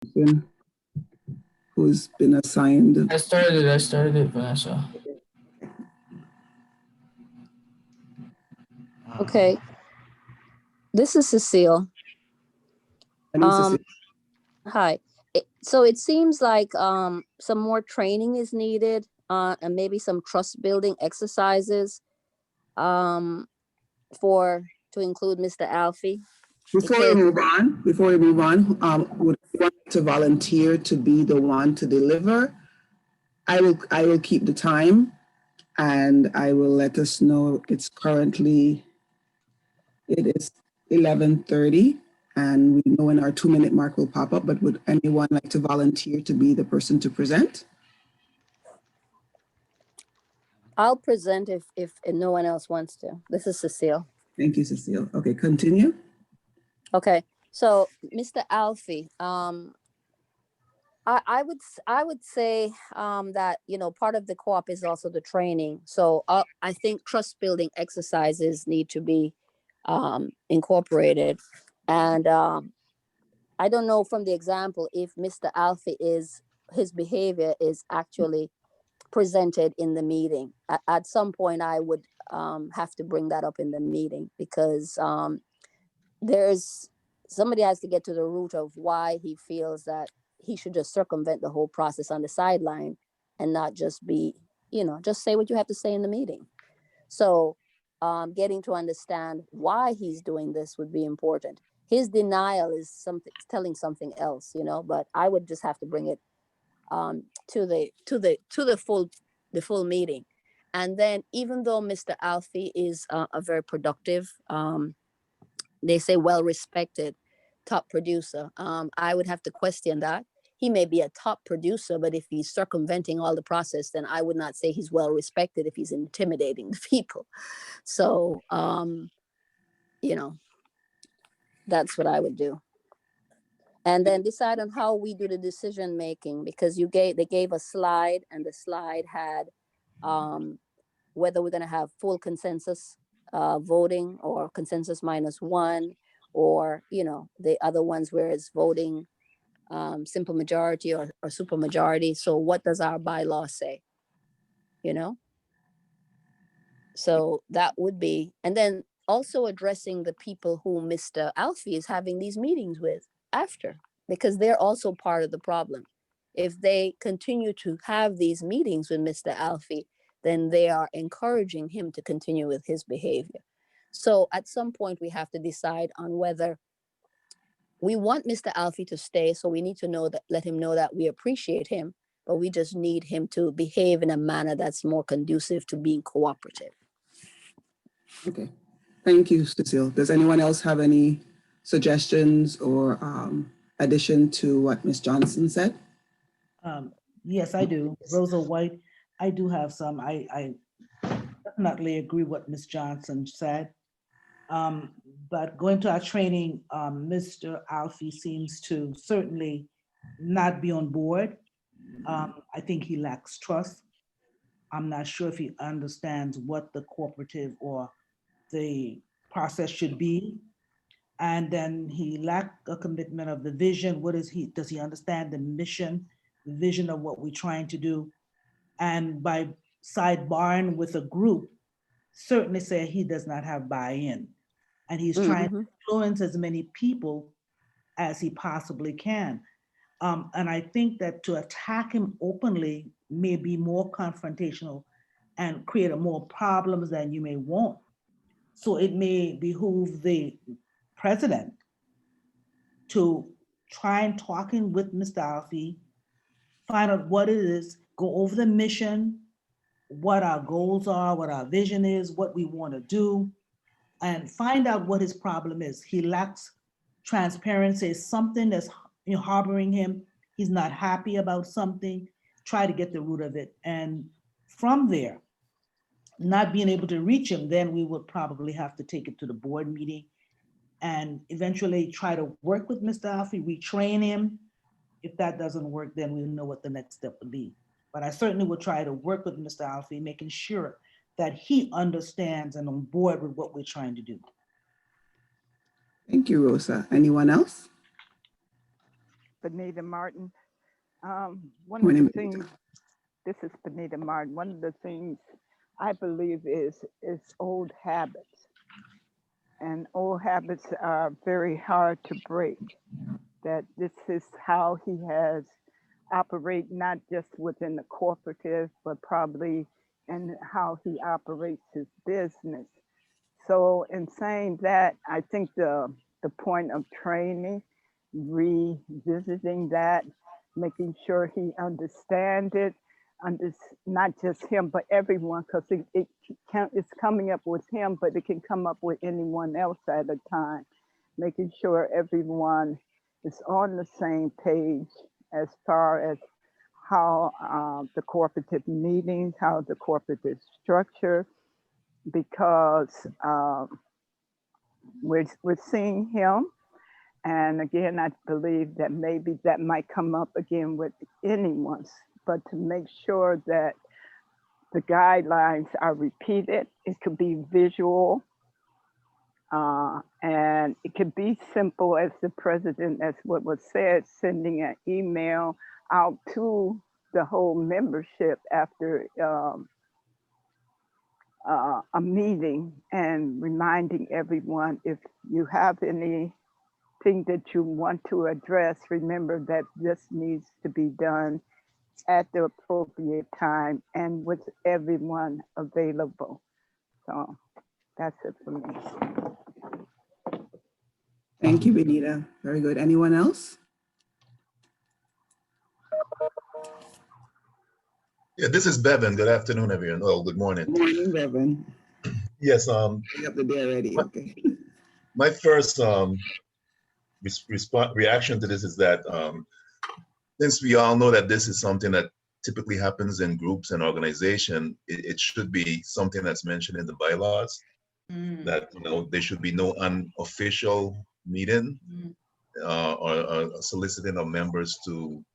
person who's been assigned. I started it, Vanessa. Okay, this is Cecile. Hi. So it seems like some more training is needed, and maybe some trust building exercises for to include Mr. Alfie. Before we move on, would you want to volunteer to be the one to deliver? I will keep the time, and I will let us know. It is 11:30, and we know when our 2-minute mark will pop up. But would anyone like to volunteer to be the person to present? I'll present if no one else wants to. This is Cecile. Thank you, Cecile. Okay, continue. Okay, so Mr. Alfie, I would say that part of the co-op is also the training. So I think trust building exercises need to be incorporated, and I don't know from the example if Mr. Alfie his behavior is actually presented in the meeting. At some point, I would have to bring that up in the meeting, because somebody has to get to the root of why he feels that he should just circumvent the whole process on the sideline and not just just say what you have to say in the meeting. So getting to understand why he's doing this would be important. His denial is telling something else, but I would just have to bring it to the full meeting. And then, even though Mr. Alfie is a very productive, they say well-respected top producer, I would have to question that. He may be a top producer, but if he's circumventing all the process, then I would not say he's well-respected if he's intimidating the people. So, that's what I would do. And then decide on how we do the decision making, because they gave a slide, and the slide had whether we're going to have full consensus voting or consensus -1, or the other ones where it's voting simple majority or super majority. So what does our bylaw say? So that would be, and then also addressing the people who Mr. Alfie is having these meetings with after, because they're also part of the problem. If they continue to have these meetings with Mr. Alfie, then they are encouraging him to continue with his behavior. So at some point, we have to decide on whether we want Mr. Alfie to stay. So we need to let him know that we appreciate him, but we just need him to behave in a manner that's more conducive to being cooperative. Okay, thank you, Cecile. Does anyone else have any suggestions or addition to what Ms. Johnson said? Yes, I do. Rosa White, I do have some. I definitely agree what Ms. Johnson said. But going to our training, Mr. Alfie seems to certainly not be on board. I think he lacks trust. I'm not sure if he understands what the cooperative or the process should be. And then he lacked a commitment of the vision. Does he understand the mission, the vision of what we're trying to do? And by sidebarring with a group, certainly say he does not have buy-in. And he's trying to influence as many people as he possibly can. And I think that to attack him openly may be more confrontational and create more problems than you may want. So it may behoove the president to try and talking with Mr. Alfie, find out what it is, go over the mission, what our goals are, what our vision is, what we want to do, and find out what his problem is. He lacks transparency, something that's harboring him. He's not happy about something. Try to get the root of it. And from there, not being able to reach him, then we would probably have to take it to the board meeting and eventually try to work with Mr. Alfie, retrain him. If that doesn't work, then we'll know what the next step would be. But I certainly would try to work with Mr. Alfie, making sure that he understands and on board with what we're trying to do. Thank you, Rosa. Anyone else? Benita Martin. One of Morning, the Benita. things, this is Benita Martin. One of the things I believe is old habits, and old habits are very hard to break. That this is how he has operate not just within the cooperative, but probably in how he operates his business. So in saying that, I think the point of training, revisiting that, making sure he understands it, under, not just him, but everyone, because it's coming up with him, but it can come up with anyone else at a time. Making sure everyone is on the same page as far as how the cooperative meetings, how the cooperative structure, because we're seeing him. And again, I believe that maybe that might come up again with anyone's, but to make sure that the guidelines are repeated, it could be visual, and it could be simple as the president, as what was said, sending an email out to the whole membership after a meeting and reminding everyone, if you have anything that you want to address, remember that this needs to be done at the appropriate time and with everyone available. So that's it for me. Thank you, Benita. Very good. Anyone else? Yeah, this is Bevan. Good afternoon, everyone. Oh, good morning. Good morning, Reverend. Yes, You up the day already? Okay. my first reaction to this is that since we all know that this is something that typically happens in groups and organization, it should be something that's mentioned in the bylaws, that there should be no unofficial meeting or soliciting of members to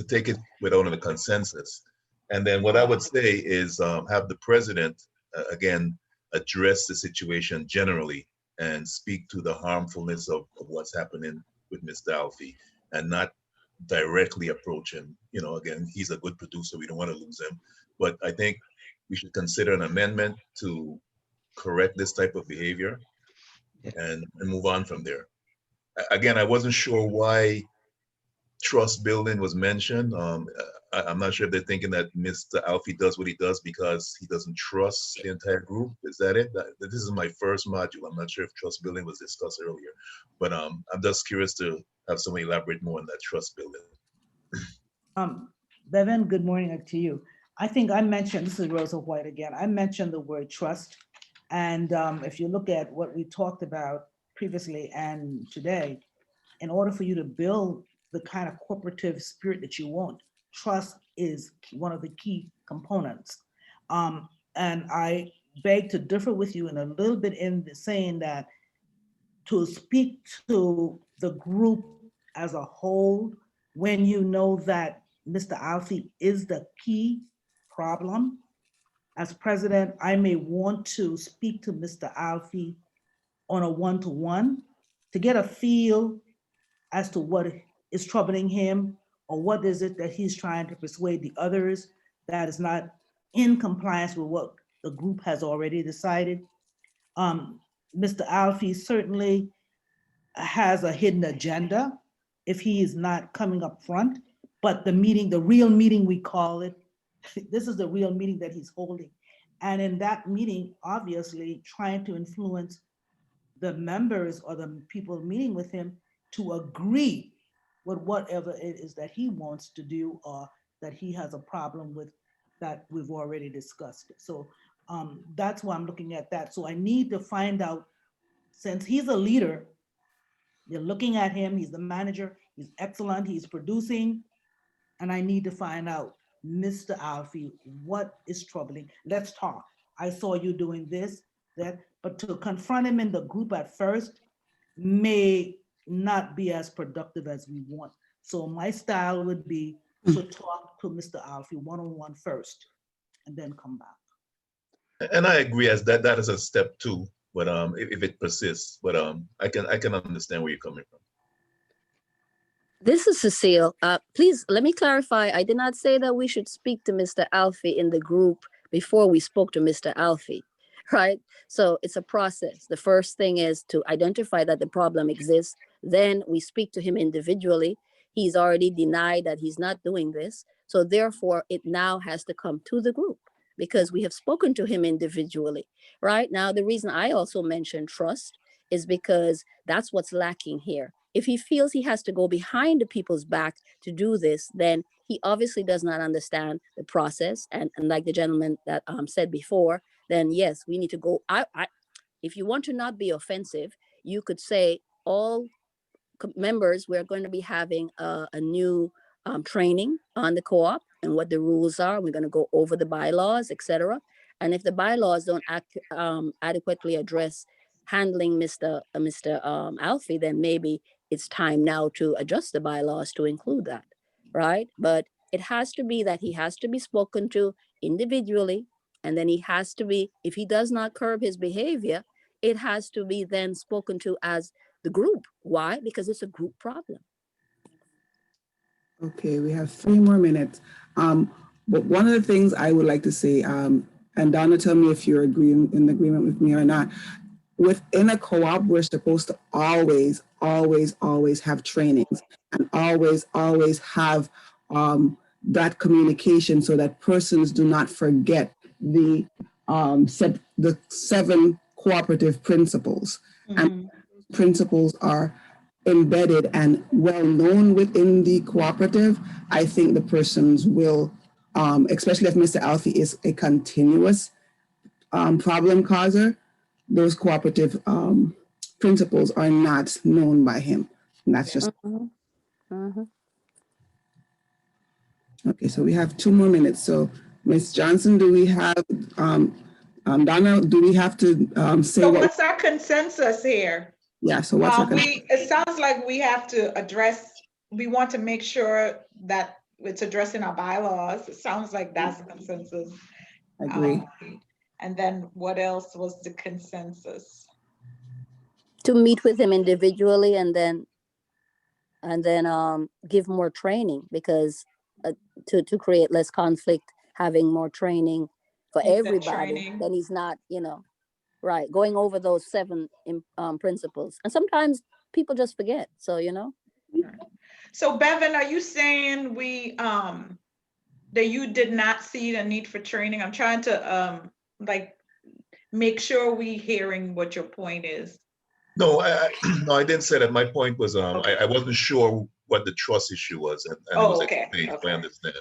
take it without a consensus. And then what I would say is have the president, again, address the situation generally and speak to the harmfulness of what's happening with Mr. Alfie, and not directly approach him. Again, he's a good producer. We don't want to lose him. But I think we should consider an amendment to correct this type of behavior and move on from there. Again, I wasn't sure why trust building was mentioned. I'm not sure if they're thinking that Mr. Alfie does what he does because he doesn't trust the entire group. Is that it? This is my first module. I'm not sure if trust building was discussed earlier, but I'm just curious to have someone elaborate more on that trust building. Bevan, good morning to you. I think I mentioned, this is Rosa White again, I mentioned the word trust. And if you look at what we talked about previously and today, in order for you to build the kind of cooperative spirit that you want, trust is one of the key components. And I beg to differ with you in a little bit in the saying that to speak to the group as a whole, when you know that Mr. Alfie is the key problem, as president, I may want to speak to Mr. Alfie on a one-to-one to get a feel as to what is troubling him, or what is it that he's trying to persuade the others that is not in compliance with what the group has already decided. Mr. Alfie certainly has a hidden agenda if he is not coming up front, but the meeting, the real meeting we call it, this is the real meeting that he's holding. And in that meeting, obviously trying to influence the members or the people meeting with him to agree with whatever it is that he wants to do or that he has a problem with that we've already discussed. So that's why I'm looking at that. So I need to find out, since he's a leader, you're looking at him, he's the manager, he's excellent, he's producing, and I need to find out, Mr. Alfie, what is troubling? Let's talk. I saw you doing this, that, but to confront him in the group at first may not be as productive as we want. So my style would be to talk to Mr. Alfie one-on-one first and then come back. And I agree as that is a step two, but if it persists, but I can understand where you're coming from. This is Cecile. Please let me clarify. I did not say that we should speak to Mr. Alfie in the group before we spoke to Mr. Alfie, right? So it's a process. The first thing is to identify that the problem exists. Then we speak to him individually. He's already denied that he's not doing this. So therefore, it now has to come to the group because we have spoken to him individually, right? Now, the reason I also mentioned trust is because that's what's lacking here. If he feels he has to go behind the people's back to do this, then he obviously does not understand the process. And like the gentleman that said before, then yes, we need to go. If you want to not be offensive, you could say all members, we're going to be having a new training on the co-op and what the rules are. We're going to go over the bylaws, etc. And if the bylaws don't adequately address handling Mr. Alfie, then maybe it's time now to adjust the bylaws to include that, right? But it has to be that he has to be spoken to individually, and then he has to be, if he does not curb his behavior, it has to be then spoken to as the group. Why? Because it's a group problem. Okay, we have 3 more minutes. But one of the things I would like to say, and Donna, tell me if you're in agreement with me or not. Within a co-op, we're supposed to always have trainings and always have that communication so that persons do not forget the 7 cooperative principles. And principles are embedded and well known within the cooperative. I think the persons will, especially if Mr. Alfie is a continuous problem causer, those cooperative principles are not known by him. And that's just okay. So we have 2 more minutes. So Ms. Johnson, do we have Donna? Do we have to say So what? what's our consensus here? Yeah. So what's our it sounds like we have to address. We want to make sure that it's addressing our bylaws. It sounds like that's the consensus. I agree. And then what else was the consensus? To meet with him individually and then give more training, because to create less conflict, having more training for You said everybody, training. then he's not, right, going over those 7 principles. And sometimes people just forget. So, So Bevan, are you saying we that you did not see the need for training? I'm trying to like make sure we hearing what your point is. No, no, I didn't say that. My point was, I wasn't sure what the trust issue was, and it was explained, if I understand.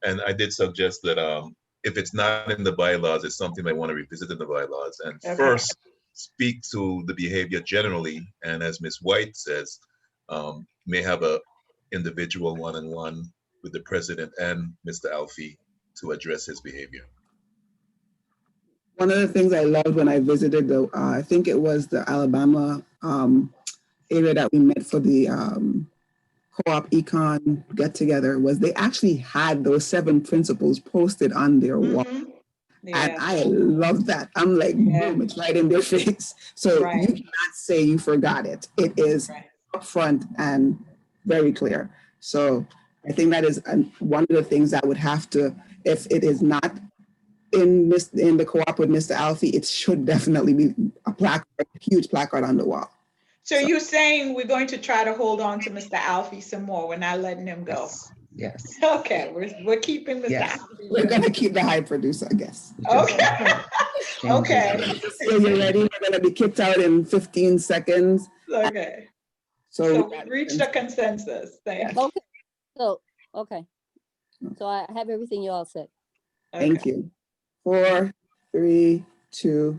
And I did suggest that if it's not in the bylaws, it's something I want to revisit in the bylaws, and first speak to the behavior generally, and as Ms. White says, may have a individual one-on-one with the president and Mr. Alfie to address his behavior. One of the things I loved when I visited I think it was the Alabama area that we met for the co-op econ get together, was they actually had those 7 principles posted on their wall. And I love that. I'm like, boom, it's right in their face. So you cannot say you forgot it. It is upfront and very clear. So I think that is one of the things that would have to, if it is not in the co-op with Mr. Alfie, it should definitely be a placard, a huge placard on the wall. So you're saying we're going to try to hold on to Mr. Alfie some more. We're not letting him go. Yes. Okay, we're keeping Mr. Alfie. We're gonna keep the high producer, I guess. Okay. Okay. So you're ready? We're gonna be kicked out in 15 seconds. Okay. So we reached a consensus. Thank you. okay. So, okay. So I have everything you all said. Thank you. 4, 3, 2.